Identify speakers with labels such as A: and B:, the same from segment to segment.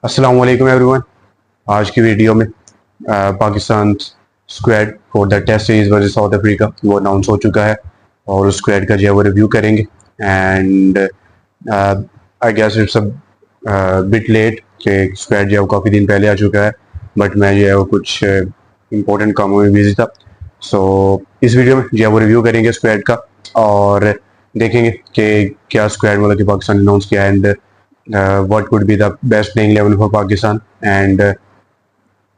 A: अस्सलाम वालेकुम एवरीवन। आज की वीडियो में Pakistan squad for the test series versus South Africa वो अनाउंस हो चुका है और उस स्क्वाड का जो है वो रिव्यू करेंगे। And I guess it's a bit late कि स्क्वाड जो है वो काफ़ी दिन पहले आ चुका है, बट मैं जो है वो कुछ इम्पोर्टेंट कामों में बिजी था। सो इस वीडियो में जो है वो रिव्यू करेंगे स्क्वाड का और देखेंगे कि क्या स्क्वाड मतलब कि पाकिस्तान अनाउंस किया है and what could be the best playing level for Pakistan and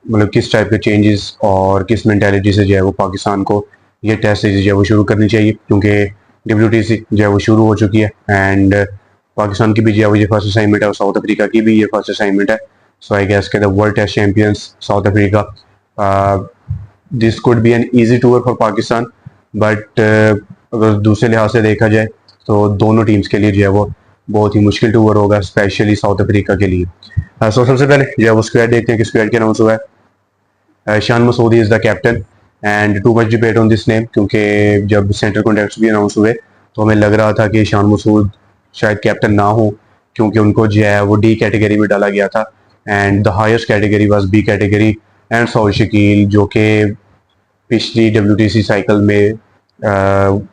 A: मतलब किस टाइप के चेंजेस और किस मेंटालिटी से जो है वो पाकिस्तान को ये टेस्ट सीरीज जो है वो शुरू करनी चाहिए, क्योंकि WTC जो है वो शुरू हो चुकी है एंड पाकिस्तान की भी जो है वो ये फर्स्ट असाइनमेंट है और साउथ अफ्रीका की भी ये फर्स्ट असाइनमेंट है। सो आई गेस के the world test champions South Africa, this could be an easy tour for Pakistan, but अगर दूसरे लिहाज से देखा जाए तो दोनों टीम्स के लिए जो है वो बहुत ही मुश्किल टूर होगा, स्पेशली साउथ अफ्रीका के लिए। सो सबसे पहले जो है वो स्क्वाड देखते हैं कि स्क्वाड क्या अनाउंस हुआ है। Shan Masood is the captain and too much debate on this name, क्योंकि जब सेंटर कॉन्ट्रैक्ट्स भी अनाउंस हुए तो हमें लग रहा था कि शान मसूद शायद कैप्टन ना हो, क्योंकि उनको जो है वो डी कैटेगरी में डाला गया था and the highest category was B category. And Saud Shakeel जो कि पिछली WTC साइकिल में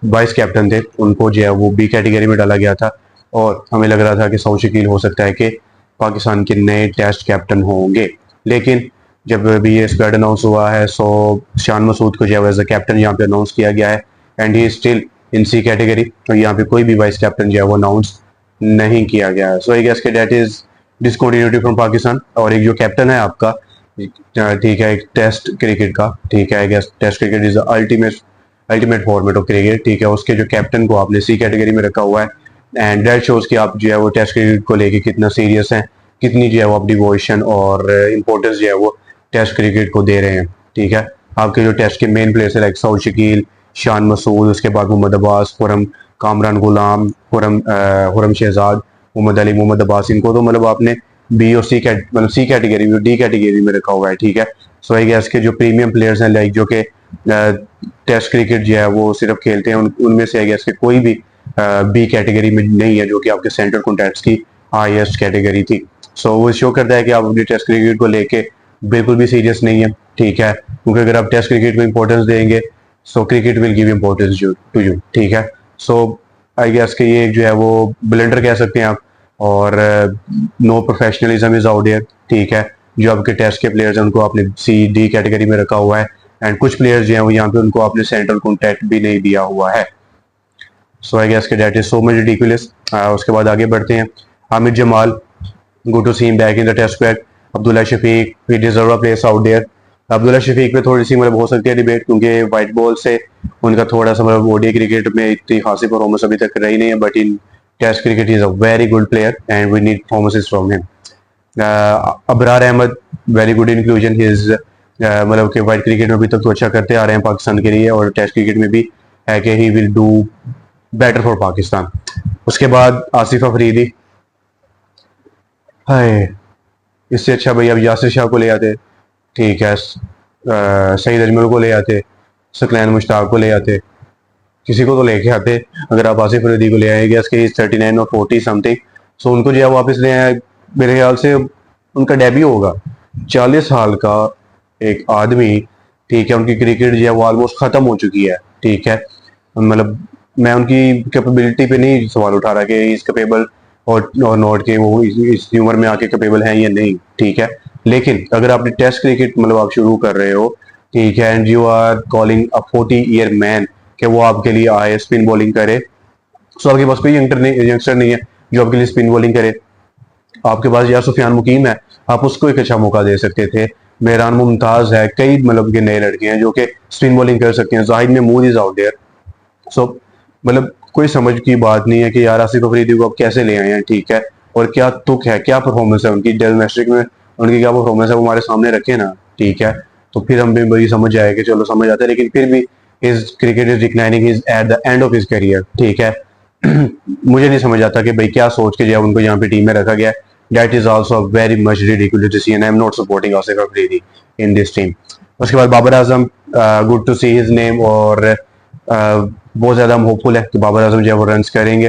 A: वाइस कैप्टन थे, उनको जो है वो बी कैटेगरी में डाला गया था और हमें लग रहा था कि सऊद शकील हो सकता है कि पाकिस्तान के नए टेस्ट कैप्टन होंगे। लेकिन जब अभी ये स्क्वाड अनाउंस हुआ है सो शान मसूद को जो है एज अ कैप्टन यहाँ पे अनाउंस किया गया है and he still in C category, तो यहाँ पे कोई भी वाइस कैप्टन जो है वो अनाउंस नहीं किया गया है। सो आई गेस के that is discontinuity from Pakistan. और एक जो कैप्टन है आपका, ठीक है, एक टेस्ट क्रिकेट का, ठीक है, I guess test cricket is ultimate format of cricket, ठीक है, उसके जो कैप्टन को आपने सी कैटेगरी में रखा हुआ है एंड दैट शोज कि आप जो है वो टेस्ट क्रिकेट को लेके कितना सीरियस हैं, कितनी जो है वो आप डिवोशन और इम्पोर्टेंस जो है वो टेस्ट क्रिकेट को दे रहे हैं। ठीक है, आपके जो टेस्ट के मेन प्लेयर्स है लाइक सऊद शकील, शान मसूद, उसके बाद मोहम्मद अब्बास, खुरम, कामरान गुलाम, खुरम शहजाद, मोहम्मद अली, मोहम्मद अब्बास, इनको तो मतलब आपने बी और सी मतलब सी कैटेगरी में, डी कैटेगरी में रखा हुआ है। ठीक है, सो आई गेस के जो प्रीमियम प्लेयर्स हैं लाइक जो कि टेस्ट क्रिकेट जो है वो सिर्फ खेलते हैं, उनमें से आई गेस के कोई भी बी कैटेगरी में नहीं है, जो कि आपके सेंटर कॉन्ट्रैक्ट्स की हाईएस्ट कैटेगरी थी। सो वो शो करता है कि आप अपनी टेस्ट क्रिकेट को लेके बिल्कुल भी सीरियस नहीं है। ठीक है, क्योंकि अगर आप टेस्ट क्रिकेट को इंपॉर्टेंस देंगे so cricket will give importance to you. ठीक है, सो आई गेस के ये जो है वो ब्लेंडर कह सकते हैं आप, और no professionalism is out there. ठीक है, जो आपके टेस्ट के प्लेयर्स हैं उनको आपने सी डी कैटेगरी में रखा हुआ है एंड कुछ प्लेयर्स जो हैं वो यहाँ पे उनको आपने सेंट्रल कॉन्ट्रैक्ट भी नहीं दिया हुआ है। सो आई गेस के that is so much ridiculous. उसके बाद आगे बढ़ते हैं। Hamid Jamal, good to see him back in the test squad. Abdullah Shafique, he deserve a place out there. Abdullah Shafique पे थोड़ी सी मतलब हो सकती है डिबेट, क्योंकि वाइट बॉल से उनका थोड़ा सा मतलब ओडी क्रिकेट में इतनी खासी परफॉर्मेंस अभी तक रही नहीं है, but in test cricket is a very good player and we need performances from him. Abrar Ahmed, very good inclusion, his मतलब कि वाइट क्रिकेट में अभी तक तो अच्छा करते आ रहे हैं पाकिस्तान के लिए, और टेस्ट क्रिकेट में भी है कि he will do better for Pakistan. उसके बाद आसिफ अफरीदी, हाय, इससे अच्छा भाई अब यासिर शाह को ले आते। ठीक है, सईद अजमल को ले आते, सकलैन मुश्ताक को ले आते, किसी को तो लेके आते। अगर आप आसिफ अफरीदी को ले आएंगे इसके 39 और 40 समथिंग, सो उनको जो है वापस ले आए। मेरे ख्याल से उनका डेब्यू होगा। 40 साल का एक आदमी, ठीक है, उनकी क्रिकेट जो है वो ऑलमोस्ट खत्म हो चुकी है। ठीक है, मतलब मैं उनकी कैपेबिलिटी पे नहीं सवाल उठा रहा कि इज कैपेबल और नॉट के वो इस उम्र में आके कैपेबल हैं या नहीं। ठीक है, लेकिन अगर आपने टेस्ट क्रिकेट मतलब आप शुरू कर रहे हो, ठीक है, and you are calling a 40 year man कि वो आपके लिए आए स्पिन बॉलिंग करे, सो आपके पास कोई यंगस्टर नहीं है जो आपके लिए स्पिन बॉलिंग करे। आपके पास या सुफियान मुकीम है, आप उसको एक अच्छा मौका दे सकते थे। मेहरान मुमताज है, कई मतलब के नए लड़के हैं जो कि स्पिन बॉलिंग कर सकते हैं। Zahid Mahmood is out there. So मतलब कोई समझ की बात नहीं है कि यार आसिफ अफरीदी को आप कैसे ले आए हैं। ठीक है, और क्या तुक है, क्या परफॉर्मेंस है उनकी डोमेस्टिक में, उनकी क्या परफॉर्मेंस है वो हमारे सामने रखे ना। ठीक है, तो फिर हम भी वही समझ आए कि चलो समझ आते हैं, लेकिन फिर भी is cricket is declining, is at the end of his career. ठीक है, मुझे नहीं समझ आता कि भाई क्या सोच के जो उनको यहाँ पे टीम में रखा गया है। That is also very much ridiculous to see and I am not supporting Asif Afridi in this team. उसके बाद Babar Azam, good to see his name, और बहुत ज्यादा हम होपफुल है कि बाबर आजम जो है वो रन करेंगे।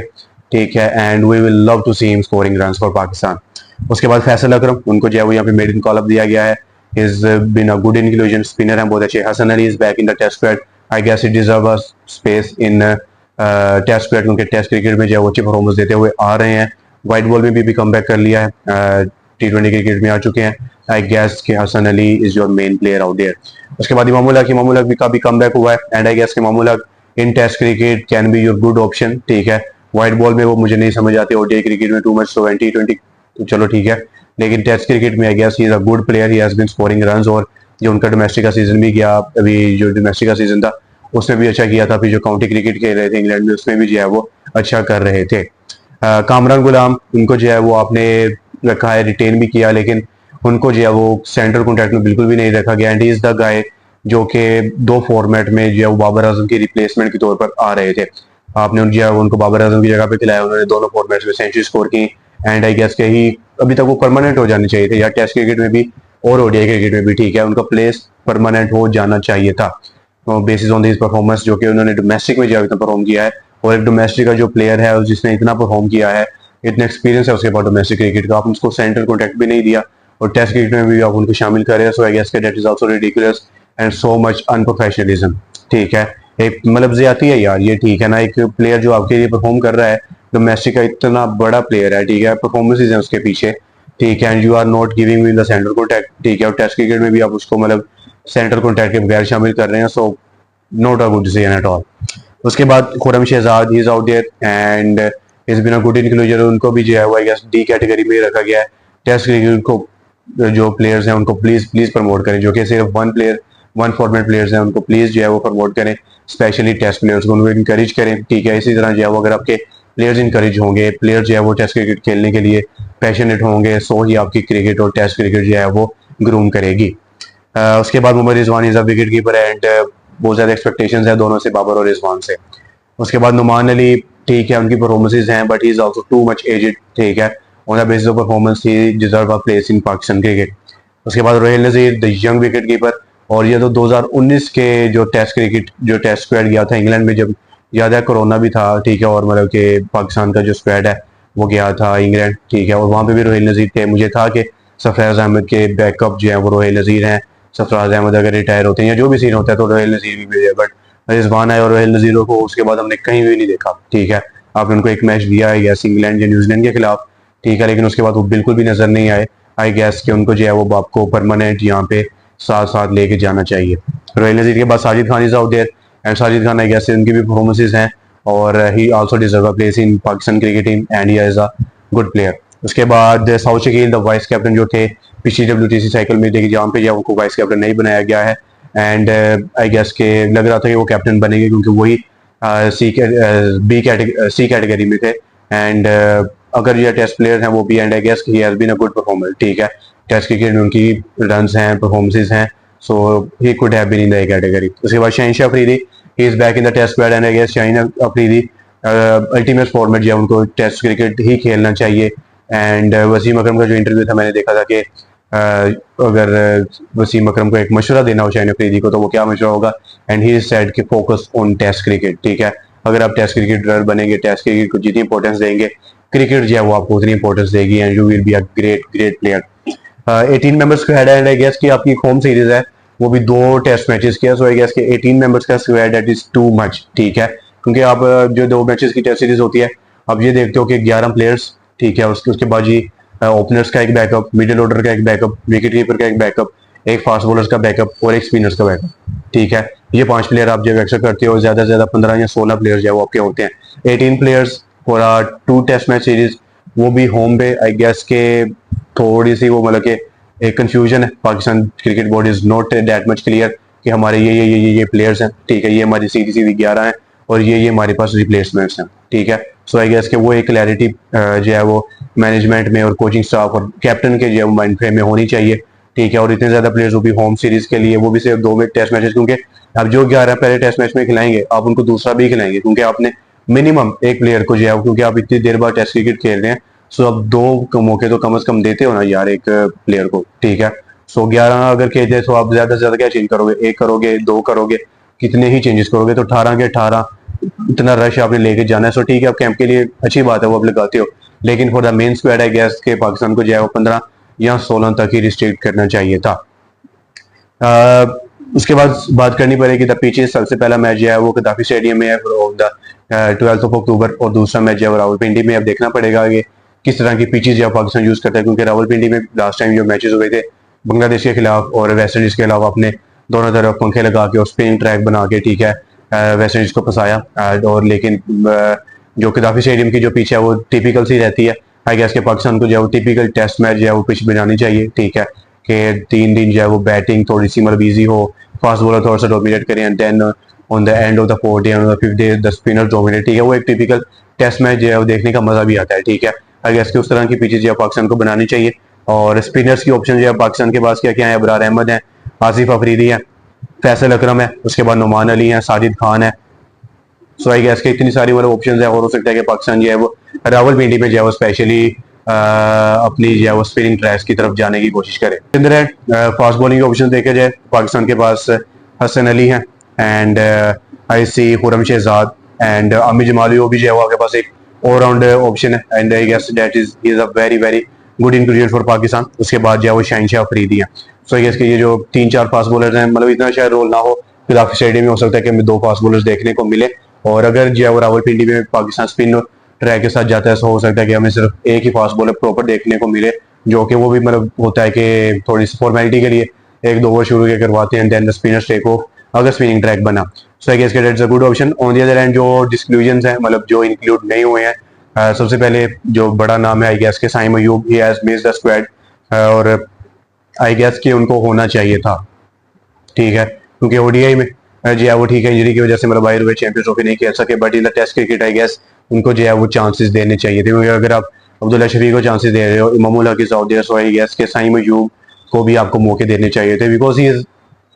A: ठीक है, and we will love to see him scoring runs for Pakistan. उसके बाद फैसल अकरम, उनको जो है वो यहाँ पे मेडन कॉल अप दिया गया है। Is been a good inclusion, spinner हैं बहुत अच्छे। Hasan Ali is back in the test squad, I guess he deserve a space in test squad, क्योंकि टेस्ट क्रिकेट में जो है वो अच्छी परफॉर्मेंस देते हुए आ रहे हैं। वाइट बॉल में भी कम बैक कर लिया है, T20 क्रिकेट में आ चुके हैं। आई गेस कि Hasan Ali is your main player out there. उसके बाद इमामुल हक भी काफी कम बैक हुआ है, एंड आई गेस कि Imamul Haq in test cricket can be your good option, ठीक है। व्हाइट बॉल में वो मुझे नहीं समझ आते, ओडीआई क्रिकेट में टू मच, तो T20 तो चलो ठीक है, लेकिन टेस्ट क्रिकेट में I guess he is a good player, he has been scoring runs. और जो उनका डोमेस्टिक का सीजन भी गया, अभी जो डोमेस्टिक का सीजन था उसमें भी अच्छा किया था, फिर जो काउंटी क्रिकेट खेल रहे थे इंग्लैंड में उसमें भी जो है वो अच्छा कर रहे थे। कामरान गुलाम, उनको जो है वो आपने रखा है, रिटेन भी किया, लेकिन उनको जो है वो सेंट्रल कॉन्ट्रैक्ट में बिल्कुल भी नहीं रखा गया, and he is the guy जो कि 2 फॉर्मेट में जो है वो बाबर आजम की रिप्लेसमेंट के तौर पर आ रहे थे। आपने जो है उनको बाबर आजम की जगह पे खिलाया, उन्होंने दोनों फॉर्मेट्स में सेंचुरी स्कोर की, एंड आई गेस के ही अभी तक वो परमानेंट हो जाने चाहिए थे, या टेस्ट क्रिकेट में भी और ओडीआई क्रिकेट में भी, ठीक है, उनका प्लेस परमानेंट हो जाना चाहिए था बेसिस ऑन दिस परफॉर्मेंस, जो कि उन्होंने डोमेस्टिक में जो इतना परफॉर्म किया है। और एक डोमेस्टिक का जो प्लेयर है जिसने इतना परफॉर्म किया है, इतना एक्सपीरियंस है उसके पास डोमेस्टिक क्रिकेट का, आप उसको सेंट्रल कॉन्ट्रैक्ट भी नहीं दिया और टेस्ट क्रिकेट में भी आप उनको शामिल कर रहे हैं, so I guess that is also ridiculous and so much unprofessionalism, ठीक है। एक मतलब ज्यादती है यार ये, ठीक है ना, एक प्लेयर जो आपके लिए परफॉर्म कर रहा है, डोमेस्टिक का इतना बड़ा प्लेयर है, ठीक है, परफॉर्मेंसेज हैं उसके पीछे, ठीक है, and you are not giving in the central contract, ठीक है, और टेस्ट क्रिकेट में भी आप उसको मतलब सेंट्रल कॉन्ट्रैक्ट के बगैर शामिल कर रहे हैं, so not a good decision at all. उसके बाद Khurram Shahzad, he is out there and is been a good inclusion, उनको भी जो है वो आई गेस डी कैटेगरी में रखा गया है। टेस्ट क्रिकेट को जो प्लेयर्स हैं उनको प्लीज प्लीज प्रमोट करें, जो कि सिर्फ वन फॉर्मेट प्लेयर्स हैं, उनको प्लीज जो है वो प्रमोट करें, स्पेशली टेस्ट प्लेयर्स को उनको इनकरेज करें, ठीक है। इसी तरह जो है वो अगर आपके प्लेयर्स इनकरेज होंगे, प्लेयर जो है वो टेस्ट क्रिकेट खेलने के लिए पैशनेट होंगे, सो ही आपकी क्रिकेट और टेस्ट क्रिकेट जो है वो ग्रूम करेगी। उसके बाद Mohammad Rizwan is a wicket keeper and बहुत ज्यादा एक्सपेक्टेशंस है दोनों से, बाबर और रिजवान से। उसके बाद नुमान अली, ठीक है, उनकी परफॉर्मेंसेज हैं but he is also too much aged, ठीक है, on the basis of performance he deserve a place in Pakistan cricket. उसके बाद Rohail Nazir, the young wicket keeper, और ये तो 2019 के जो टेस्ट क्रिकेट जो टेस्ट स्क्वाड गया था इंग्लैंड में, जब याद है कोरोना भी था, ठीक है, और मतलब कि पाकिस्तान का जो स्क्वाड है वो गया था इंग्लैंड, ठीक है, और वहाँ पे भी रोहिल नजीर थे। मुझे था कि सरफराज अहमद के बैकअप जो है वो रोहिल नजीर हैं, सरफराज अहमद अगर रिटायर होते हैं या जो भी सीन होता है तो रोहिल नजीर भी मिले, बट रिजवान आए और रोहिल नजीर को उसके बाद हमने कहीं भी नहीं देखा, ठीक है। आपने उनको एक मैच दिया है गैस इंग्लैंड या न्यूजीलैंड के खिलाफ, ठीक है, लेकिन उसके बाद वो बिल्कुल भी नजर नहीं आए। आई गैस कि उनको जो है वो आपको परमानेंट यहाँ पे साथ साथ लेके जाना चाहिए। रोहिल नजीर के बाद Sajid Khan is out there, and Sajid Khan I guess उनकी भी परफॉर्मेंसेज हैं और he also deserve a place in Pakistan cricket team and he is a good player. उसके बाद Saud Shakeel, the vice captain जो थे पिछली WTC साइकिल में, देखिए जहाँ पे जो उनको वाइस कैप्टन नहीं बनाया गया है, एंड आई गेस के लग रहा था कि वो कैप्टन बनेंगे क्योंकि वही सी कैटेगरी में थे, एंड अगर ये टेस्ट प्लेयर हैं वो भी, and I guess he has been a good performer, ठीक है, टेस्ट क्रिकेट में उनकी रन्स हैं, परफॉर्मेंसेज हैं, so he could have been in the category. उसके बाद Shaheen Shah Afridi, he is back in the test squad, and I guess Shaheen Afridi ultimate format जो है उनको टेस्ट क्रिकेट ही खेलना चाहिए। एंड वसीम अकरम का जो इंटरव्यू था मैंने देखा था कि अगर वसीम अकरम को एक मशवरा देना हो शाहीन अफरीदी को तो वो क्या मशवरा होगा, एंड ही सेड कि फोकस ऑन टेस्ट क्रिकेट, ठीक है, अगर आप टेस्ट क्रिकेटर बनेंगे, टेस्ट क्रिकेट को जितनी इंपॉर्टेंस देंगे, क्रिकेट जो है वो आपको उतनी इंपॉर्टेंस देगी, and you will be a great great player. 18 members का हेड है, एंड आई गेस कि आपकी होम सीरीज है वो भी 2 टेस्ट मैचेस किया, सो आई गेस कि 18 मेंबर्स का squad that is too much, ठीक है, क्योंकि आप जो 2 मैचेस की टेस्ट सीरीज होती है, आप ये देखते हो कि 11 प्लेयर्स, ठीक है, उसके बाद जी ओपनर्स का एक बैकअप, मिडिल ऑर्डर का एक बैकअप, विकेट कीपर का एक बैकअप, एक फास्ट बॉलर्स का बैकअप और एक स्पिनर्स का बैकअप, ठीक है, ये 5 प्लेयर आप जब एक्स्ट्रा करते हो, ज्यादा से ज्यादा 15 या 16 प्लेयर जो है वो आपके होते हैं। 18 players for 2 test match series, वो भी होम पे, आई गेस के थोड़ी सी वो मतलब कि एक कंफ्यूजन है, Pakistan cricket board is not that much clear कि हमारे ये प्लेयर्स हैं, ठीक है, ये हमारी सीधी 11 हैं और ये हमारे पास रिप्लेसमेंट्स हैं, ठीक है, सो आई गेस कि वो एक क्लैरिटी जो है वो मैनेजमेंट में और कोचिंग स्टाफ और कैप्टन के जो है माइंड फ्रेम में होनी चाहिए, ठीक है, और इतने ज्यादा प्लेयर्स वो भी होम सीरीज के लिए, वो भी सिर्फ 2 में टेस्ट मैचेस, क्योंकि अब जो 11 पहले टेस्ट मैच में खिलाएंगे आप उनको दूसरा भी खिलाएंगे, क्योंकि आपने मिनिमम एक प्लेयर को जो है, क्योंकि आप इतनी देर बाद टेस्ट क्रिकेट खेल रहे हैं, सो अब 2 मौके तो कम से कम देते हो ना यार एक प्लेयर को, ठीक है, सो 11 अगर खेलते तो आप ज्यादा से ज्यादा क्या चेंज करोगे, 1 करोगे, 2 करोगे, कितने ही चेंजेस करोगे, तो 18 के 18 इतना रश आपने लेके जाना है, सो ठीक है, आप कैंप के लिए अच्छी बात है वो आप लगाते हो, लेकिन for the main squad I guess के पाकिस्तान को जो है वो 15 या 16 तक ही रिस्ट्रिक्ट करना चाहिए था। उसके बाद बात करनी पड़ेगी द पिचेस। सबसे पहला मैच जो है वो गद्दाफी स्टेडियम में है द 12 अक्टूबर, और दूसरा मैच जो है रावलपिंडी में। अब देखना पड़ेगा कि किस तरह की पिचेस जो पाकिस्तान यूज करता है, क्योंकि रावलपिंडी में लास्ट टाइम जो मैचेस हुए थे बांग्लादेश के खिलाफ और वेस्ट इंडीज के खिलाफ, अपने दोनों तरफ पंखे लगा के और स्पिनिंग ट्रैक बना के, ठीक है, वेस्ट इंडीज को फंसाया। और लेकिन जो गद्दाफी स्टेडियम की जो पिच है वो टिपिकल सी रहती है। आई गेस के पाकिस्तान को जो है वो टिपिकल टेस्ट मैच जो है वो पिच बनानी चाहिए, ठीक है, कि 3 दिन जो है वो बैटिंग थोड़ी सी मतलब ईजी हो, फास्ट बॉलर थोड़ा सा डोमिनेट करें, and then on the end of the 4th day, on the 5th day the spinner dominate, ठीक है। वो एक टिपिकल टेस्ट मैच जो है वो देखने का मजा भी आता है, ठीक है। आई गेस के उस तरह की पिचेस जो है पाकिस्तान को बनानी चाहिए। और स्पिनर्स की ऑप्शन जो है पाकिस्तान के पास क्या क्या है, अबरार अहमद है, आसिफ अफरीदी है, फैसल अकरम है, उसके बाद नुमान अली है, साजिद खान है। सो आई गेस के इतनी सारी मतलब ऑप्शन है, और हो सकता है कि पाकिस्तान जो है वो रावलपिंडी में जो है वो स्पेशली अपनी जो है वो स्पिनिंग ट्रैक्स की तरफ जाने की कोशिश करे। अंदर है फास्ट बॉलिंग ऑप्शन देखे जाए, पाकिस्तान के पास हसन अली है, and I see Khurram Shahzad, and Aamir Jamal, वो भी जो है वो आपके पास एक ऑलराउंड ऑप्शन है, and I guess that is a very very good ingredient for Pakistan. उसके बाद जो है वो शाहिनशाह अफरीदी है। सो आई गेस के ये जो 3-4 फास्ट बॉलर्स हैं, मतलब इतना शायद रोल ना हो, गद्दाफी स्टेडियम में हो सकता है कि हमें 2 फास्ट बॉलर्स देखने को मिले। और अगर जो है वो रावलपिंडी में पाकिस्तान स्पिन ट्रैक के साथ जाता है तो हो सकता है कि हमें सिर्फ एक ही फास्ट बॉलर प्रॉपर देखने को मिले, जो कि वो भी मतलब होता है कि थोड़ी सी फॉर्मेलिटी के लिए 1-2 ओवर शुरू के करवाते हैं, then the spinners take off अगर स्पिनिंग ट्रैक बना। So I guess that's a good option. On the other hand जो डिस्क्लूजन्स हैं, मतलब जो इंक्लूड नहीं हुए हैं, सबसे पहले जो बड़ा नाम है आई गेस के Saim Ayub, he has missed the squad, और आई गेस कि उनको होना चाहिए था, ठीक है, क्योंकि ओडीआई में जो है वो ठीक है इंजरी की वजह से मतलब बाहर हुए, चैंपियंस ट्रॉफी नहीं खेल सके, but in the test cricket I guess उनको जो है वो चांसेस देने चाहिए थे, क्योंकि अगर आप अब्दुल्ला शफीक को चांसेस दे रहे हो, Imamul Haq is out there, so I guess के साइम अयूब को भी आपको मौके देने चाहिए थे, बिकॉज ही इज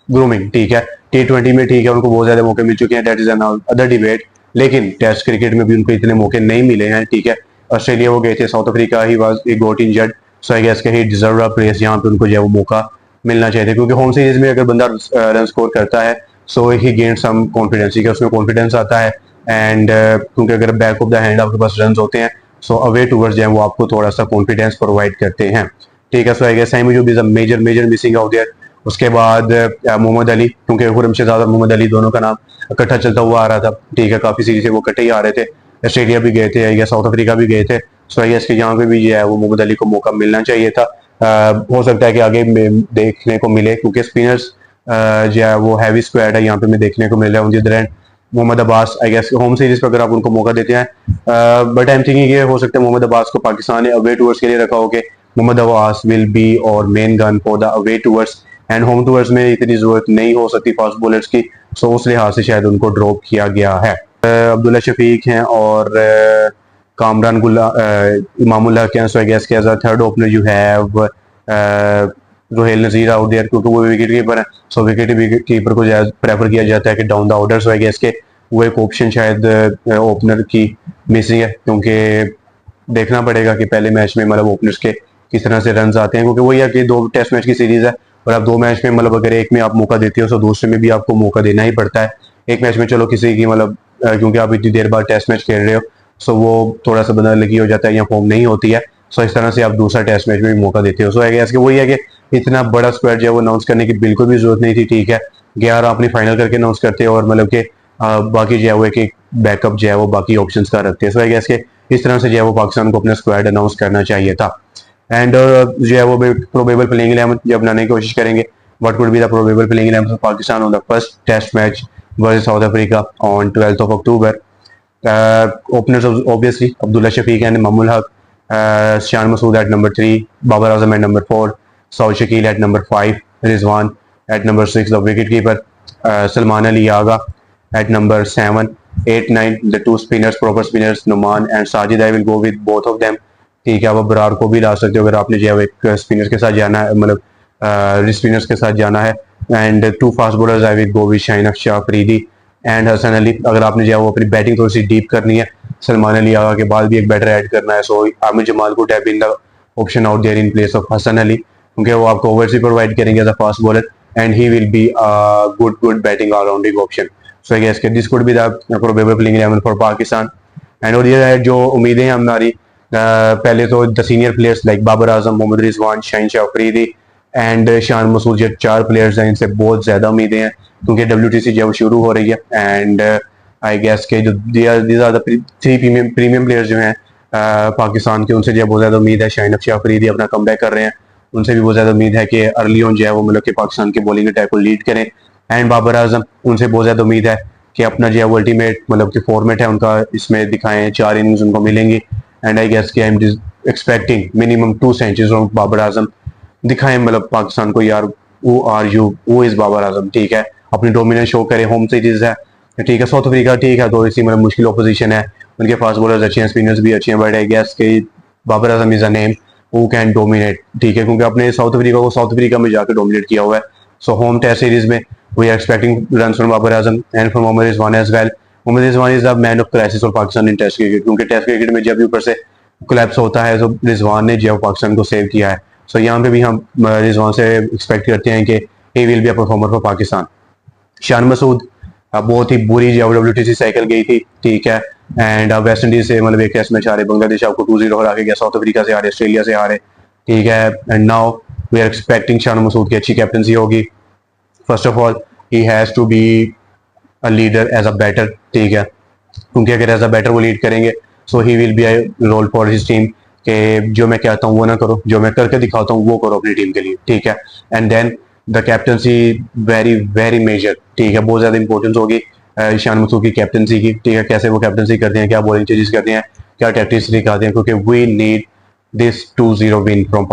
A: ग्रूमिंग, ठीक है। T20 में ठीक है उनको बहुत ज्यादा मौके मिल चुके हैं, that is an other debate, लेकिन टेस्ट क्रिकेट में भी उनको इतने मौके नहीं मिले हैं, ठीक है। ऑस्ट्रेलिया वो गए थे, South Africa he was he got injured, so I guess he deserve a place, यहाँ पे उनको जो है वो मौका मिलना चाहिए था, क्योंकि होम सीरीज में अगर बंदा रन स्कोर करता है सो ही गेन सम कॉन्फिडेंस, ठीक है, उसमें कॉन्फिडेंस आता है। एंड क्योंकि अगर बैक ऑफ द हैंड आपके पास रन होते हैं, सो अवे टूवर्ड्स जो है वो आपको थोड़ा सा कॉन्फिडेंस प्रोवाइड करते हैं, ठीक है। So I guess Saim Ayub is a major major missing out there. उसके बाद मोहम्मद अली, क्योंकि खुरम शहजाद और मोहम्मद अली दोनों का नाम इकट्ठा चलता हुआ आ रहा था, ठीक है, काफी सीरीज से वो इकट्ठे ही आ रहे थे, ऑस्ट्रेलिया भी गए थे या साउथ अफ्रीका भी गए थे। सो आई गेस कि यहाँ पे भी जो है वो मोहम्मद अली को मौका मिलना चाहिए था। हो सकता है कि आगे देखने को मिले, क्योंकि स्पिनर्स जो है वो हैवी स्क्वाड है यहाँ पे में देखने को मिल रहा है। उनकी तरह Mohammad Abbas I guess home series पर अगर आप उनको मौका देते हैं, बट आई एम थिंकिंग ये हो सकता है मोहम्मद अब्बास को पाकिस्तान ने अवे टूर्स के लिए रखा हो कि मोहम्मद अब्बास विल बी और main gun for the away tours, and home tours में इतनी जरूरत नहीं हो सकती फास्ट बॉलर्स की, सो उस लिहाज से शायद उनको ड्रॉप किया गया है। अब्दुल्ला शफीक हैं और कामरान गुल्ला, इमामुल हक हैं, सो आई गेस के as a third opener you have Rohail Nazir out there, क्योंकि वो विकेट कीपर है, सो विकेट कीपर को प्रेफर किया जाता है कि down the order, so I guess के वो एक ऑप्शन शायद ओपनर की मिसिंग है, क्योंकि देखना पड़ेगा कि पहले मैच में मतलब ओपनर्स के किस तरह से रन आते हैं, क्योंकि वही है कि 2 टेस्ट मैच की सीरीज है, और आप 2 मैच में मतलब अगर एक में आप मौका देते हो तो दूसरे में भी आपको मौका देना ही पड़ता है। एक मैच में चलो किसी की मतलब क्योंकि आप इतनी देर बाद टेस्ट मैच खेल रहे हो, सो वो थोड़ा सा बंदा लगी हो जाता है या फॉर्म नहीं होती है, सो इस तरह से आप दूसरा टेस्ट मैच में भी मौका देते हो। सो आई गेस कि वही है कि इतना बड़ा स्क्वाड जो है वो अनाउंस करने की बिल्कुल भी जरूरत नहीं थी, ठीक है। 11 अपनी फाइनल करके अनाउंस करते हो, और मतलब कि बाकी जो है वो एक बैकअप जो है वो बाकी ऑप्शंस का रखते हैं। सो आई गेस के इस तरह से जो है वो पाकिस्तान को अपना स्क्वाड अनाउंस करना चाहिए था। एंड जो है वो प्रोबेबल प्लेइंग 11 जब बनाने की कोशिश करेंगे, what would be the probable playing 11 of Pakistan on the first test match versus South Africa on 12th of October. Openers obviously Abdullah Shafiq and Mamul Haq, Shan Masood at number 3, Babar Azam at number 4, Saud Shakil at number 5, Rizwan at number 6, the wicketkeeper, Salman Ali Aga at number 7, 8, 9, the 2 spinners, proper spinners, Numan and Sajid. I will go with both of them. ठीक है, आप बरार को भी ला सकते हो अगर आपने जो है एक स्पिनर के साथ जाना है, मतलब स्पिनर्स के साथ जाना है। And 2 fast bowlers I will go with Shaheen Afshar Afridi and Hasan Ali. अगर आपने जो है वो अपनी बैटिंग थोड़ी सी डीप करनी है, सलमान अली आगा के बाद भी एक बैटर ऐड करना है, सो आमिर जमाल को tap in the option out there in place of Hasan Ali, क्योंकि वो आपको ओवर्स भी प्रोवाइड करेंगे as a fast bowler, and he will be good batting allrounding option. So I guess this could be the probable playing 11 for Pakistan. And और ये जो उम्मीदें हैं हमारी पहले तो the senior players like Babar Azam, Mohammad Rizwan, Shaheen Shah Afridi and Shan Masood, ये 4 प्लेयर्स हैं, इनसे बहुत ज़्यादा उम्मीदें हैं क्योंकि WTC जो शुरू हो रही है एंड आई गेस के जो these are the 3 premium players जो हैं पाकिस्तान के, उनसे जो है बहुत ज़्यादा उम्मीद है। शाहीन शाह अफरीदी अपना कमबैक कर रहे हैं, उनसे भी बहुत ज़्यादा उम्मीद है कि अर्ली ऑन जो है वो मतलब कि पाकिस्तान के बॉलिंग अटैक को लीड करें। एंड बाबर आजम, उनसे बहुत ज़्यादा उम्मीद है कि अपना जो है वो अल्टीमेट मतलब कि फॉर्मेट है उनका इसमें दिखाएं, 4 इनिंग्स उनको मिलेंगी। एंड आई गेस कि I am expecting minimum 2 centuries from Babar Azam. दिखाएं मतलब पाकिस्तान को यार वो इज बाबर आजम, ठीक है, अपनी डोमिनेंस शो करे। होम सीरीज है, ठीक है, साउथ अफ्रीका, ठीक है, तो इसी मतलब मुश्किल ऑपोजिशन है, उनके फास्ट बॉलर्स अच्छे हैं, स्पिनर्स भी अच्छे हैं, बट आई गेस कि Babar Azam is a name who can dominate, ठीक है, क्योंकि अपने साउथ अफ्रीका में जाकर डोमिनेट किया हुआ है। सो होम टेस्ट सीरीज में we are expecting run from Babar Azam and from Mohammad Rizwan as well. Mohammad Rizwan is the man of crisis for Pakistan in test cricket, क्योंकि टेस्ट क्रिकेट में जब भी ऊपर से कोलैप्स होता है तो रिजवान ने जो पाकिस्तान को सेव किया है। सो यहाँ पे भी हम रिजवान से एक्सपेक्ट करते हैं कि ही will be a performer for Pakistan. Shan Masood बहुत ही बुरी जो WTC साइकिल गई थी, ठीक है, एंड वेस्ट इंडीज से मतलब एक टेस्ट मैच हारे, बांग्लादेश आपको 2-0 हरा के गया, साउथ अफ्रीका से हारे, ऑस्ट्रेलिया से हारे, ठीक है। And now we are expecting Shan Masood की अच्छी कैप्टनसी होगी। First of all he has to be a leader as a batter, ठीक है, क्योंकि अगर एज अ बैटर वो लीड करेंगे so he will be a role for his team कि जो मैं कहता हूँ वो ना करो, जो मैं करके दिखाता हूँ वो करो अपनी टीम के लिए, ठीक है। And then the captaincy very very major, ठीक है, बहुत ज़्यादा इंपॉर्टेंस होगी शान मसूद की कैप्टनसी की, ठीक है, कैसे वो कैप्टनसी करते हैं, क्या बॉलिंग चेंजेस करते हैं, क्या टैक्टिक्स दिखाते हैं, क्योंकि we need this 2-0 win from